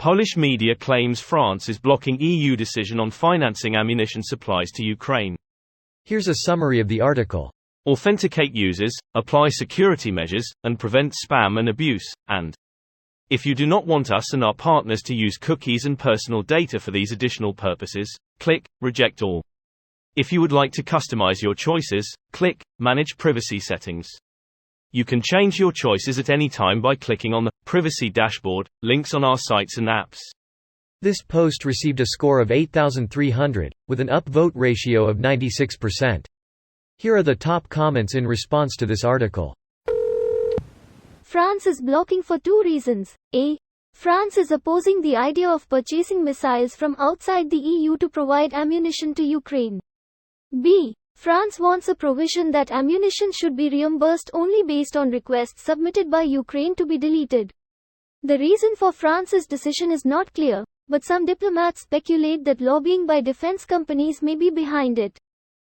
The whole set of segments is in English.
Polish media claims France is blocking EU decision on financing ammunition supplies to Ukraine. Here's a summary of the article. Authenticate users, apply security measures, and prevent spam and abuse, and if you do not want us and our partners to use cookies and personal data for these additional purposes, click Reject All. If you would like to customize your choices, click Manage Privacy Settings. You can change your choices at any time by clicking on the Privacy Dashboard, links on our sites and apps. This post received a score of 8,300, with an upvote ratio of 96%. Here are the top comments in response to this article. France is blocking for two reasons. A. France is opposing the idea of purchasing missiles from outside the EU to provide ammunition to Ukraine. B. France wants a provision that ammunition should be reimbursed only based on requests submitted by Ukraine to be deleted. The reason for France's decision is not clear, but some diplomats speculate that lobbying by defense companies may be behind it.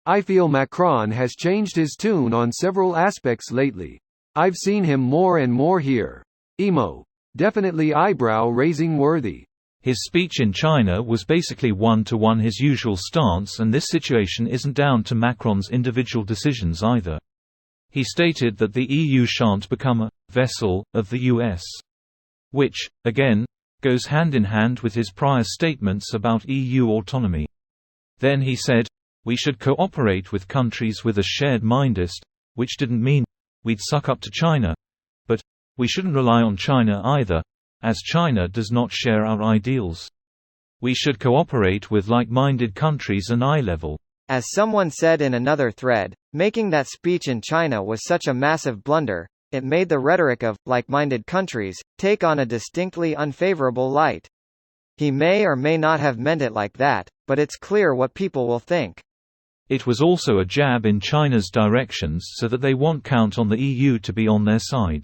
I feel Macron has changed his tune on several aspects lately. I've seen him more and more here. Emo. Definitely eyebrow-raising worthy. His speech in China was basically one-to-one his usual stance, and this situation isn't down to Macron's individual decisions either. He stated that the EU shan't become a «vessel» of the US. Which, again, goes hand in hand with his prior statements about EU autonomy. Then he said, we should cooperate with countries with a shared mindest, which didn't mean we'd suck up to China. But we shouldn't rely on China either, as China does not share our ideals. We should cooperate with like-minded countries and eye level. As someone said in another thread, making that speech in China was such a massive blunder, it made the rhetoric of like-minded countries take on a distinctly unfavorable light. He may or may not have meant it like that, but it's clear what people will think. It was also a jab in China's directions so that they won't count on the EU to be on their side.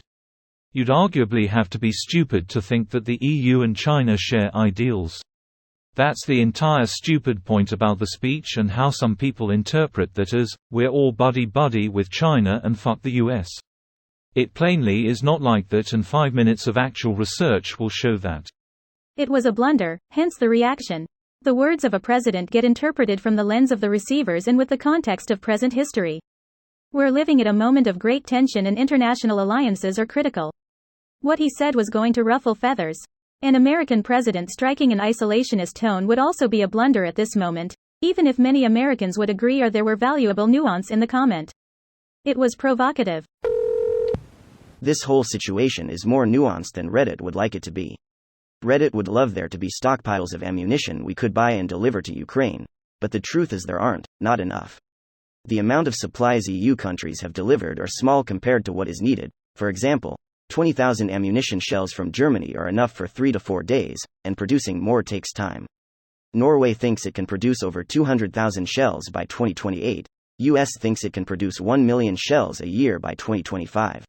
You'd arguably have to be stupid to think that the EU and China share ideals. That's the entire stupid point about the speech and how some people interpret that as, we're all buddy-buddy with China and fuck the US. It plainly is not like that, and 5 minutes of actual research will show that. It was a blunder, hence the reaction. The words of a president get interpreted from the lens of the receivers and with the context of present history. We're living at a moment of great tension and international alliances are critical. What he said was going to ruffle feathers. An American president striking an isolationist tone would also be a blunder at this moment, even if many Americans would agree or there were valuable nuance in the comment. It was provocative. This whole situation is more nuanced than Reddit would like it to be. Reddit would love there to be stockpiles of ammunition we could buy and deliver to Ukraine, but the truth is there aren't, not enough. The amount of supplies EU countries have delivered are small compared to what is needed. For example, 20,000 ammunition shells from Germany are enough for 3 to 4 days, and producing more takes time. Norway thinks it can produce over 200,000 shells by 2028. US thinks it can produce 1 million shells a year by 2025.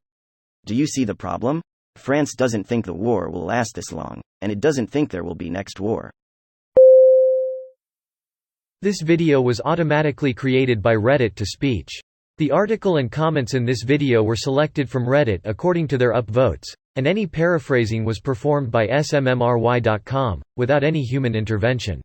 Do you see the problem? France doesn't think the war will last this long, and it doesn't think there will be next war. This video was automatically created by Reddit to speech. The article and comments in this video were selected from Reddit according to their upvotes, and any paraphrasing was performed by smmry.com, without any human intervention.